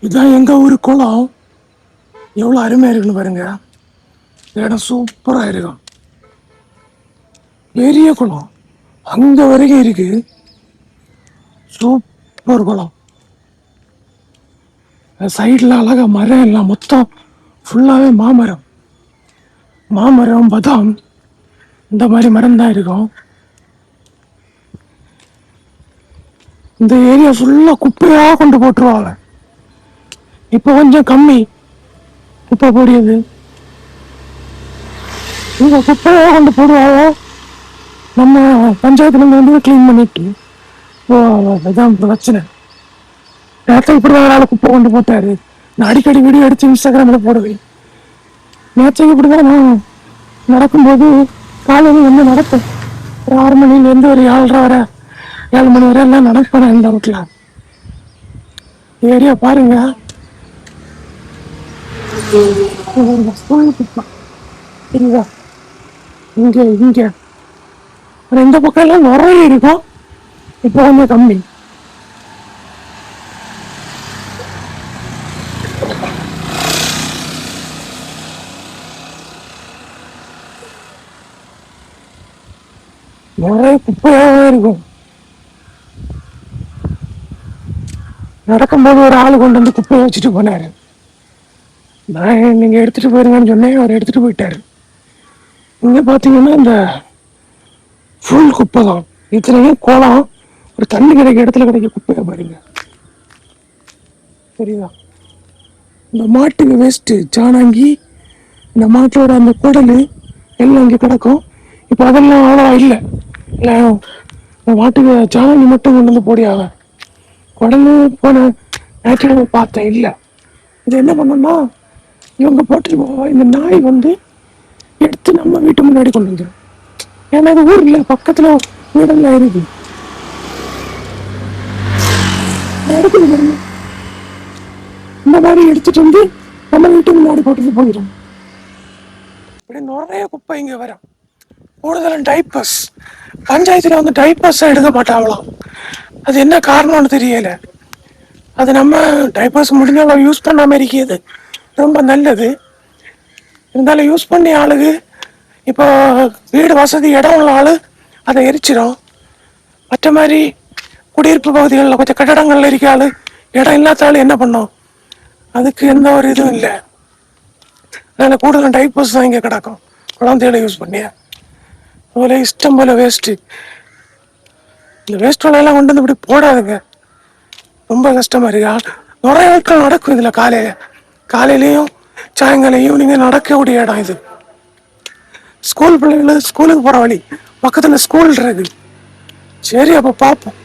இதான் எங்க ஊரு குளம். எவ்வளவு அருமையா இருக்குன்னு பாருங்க. இடம் சூப்பரா இருக்கும். பெரிய குளம் அங்க வரைக்கும் இருக்கு. சூப்பர் குளம். சைட்ல அழகா மரம் எல்லாம் மொத்தம் ஃபுல்லாவே மாமரம். மாமரம், பதாம், இந்த மாதிரி மரம் தான் இருக்கும். இந்த ஏரியா ஃபுல்லா குப்பையா கொண்டு போட்டுருவாங்க. இப்போ கொஞ்சம் கம்மி குப்பை போடியது. இங்க குப்பையா கொண்டு போடுவாங்க. நம்ம பஞ்சாயத்துல வந்து கிளீன் பண்ணிட்டு இதான் பிரச்சனை. நேற்று இப்படிதான் ஒரு ஆள் குப்பை கொண்டு போட்டாரு. நான் அடிக்கடி வீடியோ எடுத்து இன்ஸ்டாகிராமில் போடுவேன். நேற்று இப்படிதான் நான் நடக்கும்போது காலையில் வந்து நடப்பேன். ஒரு 6 மணிலேருந்து ஒரு 7:30 வரை 7 மணி வரை எல்லாம் நடப்பேன் இந்த ரோட்டில். ஏரியா பாருங்க. சரிங்களா? இங்கே இங்கே இந்த பக்கம் எல்லாம் நிறைய இருக்கும். இப்போ கொஞ்சம் கம்மி. நிறைய குப்பையாகவே இருக்கும். நடக்கும்போது ஒரு ஆள் கொண்டு வந்து குப்பையை வச்சுட்டு போனாரு. நான் நீங்க எடுத்துட்டு போயிருங்கன்னு சொன்னேன். அவர் எடுத்துட்டு போயிட்டாரு. இங்க பாத்தீங்கன்னா இந்த ஃபுல் குப்பை தான். இத்தனையும் கோலம். ஒரு தண்ணி கிடைக்க இடத்துல கிடைக்க குப்பையா பாருங்க. சரிதா? இந்த மாட்டுக்கு வேஸ்ட் சாணாங்கி, இந்த மாட்டோட அந்த குடல் எல்லாம் இங்கே கிடக்கும். இப்போ அதெல்லாம் அவ்வளோவா இல்லை. இல்லை, மாட்டுக்கு சாணாங்கி மட்டும் கொண்டு வந்து போடியாக. குடல் போன நேற்று பார்த்தேன் இல்லை. இது என்ன பண்ணோம்னா இவங்க போட்டு இந்த நாய் வந்து எடுத்து நம்ம வீட்டு முன்னாடி கொண்டு வந்துடும். ஏன்னா அது ஊர்ல பக்கத்துல வீடெல்லாம் இருக்கு. இந்த மாதிரி எடுத்துட்டு வந்து நம்ம வீட்டு முன்னாடி போட்டுட்டு போயிடும். இப்படி நிறைய குப்பை இங்க வரும். கூடுதலும் டைப்பர்ஸ். பஞ்சாயத்துல வந்து டைப்பர்ஸ் எடுக்க மாட்டாங்களாம். அது என்ன காரணம்னு தெரியல. அது நம்ம டைப்பர்ஸ் முடிஞ்சாலும் யூஸ் பண்ணாம இருக்கிறது ரொம்ப நல்லது. இருந்தாலும் யூஸ் பண்ணி ஆளுக்கு இப்போ வீடு வசதி இடம் உள்ள ஆள் அதை எரிச்சிடும். மற்ற மாதிரி குடியிருப்பு பகுதிகளில் கொஞ்சம் கட்டடங்கள்ல இருக்க ஆள் இடம் இல்லாத ஆள் என்ன பண்ணோம்? அதுக்கு எந்த ஒரு இதுவும் இல்லை. அதனால் கூடுதல் டைப்பர்ஸ் தான் இங்கே கிடக்கும். குழந்தைகளை யூஸ் பண்ணி அதுபோல இஷ்டம் போல வேஸ்ட்டு. இந்த வேஸ்ட்டெல்லாம் கொண்டு வந்து இப்படி போடாதுங்க. ரொம்ப கஷ்டமாக இருக்கு. நிறைய நாட்கள் நடக்கும் இதில். காலையிலையும் சாயங்காலம் ஈவினிங்கும் நடக்கக்கூடிய இடம் இது. ஸ்கூல் பிள்ளைகள் ஸ்கூலுக்கு போகிற வழி பக்கத்தில் ஸ்கூல் இருக்கு. சரி, அப்போ பார்ப்போம்.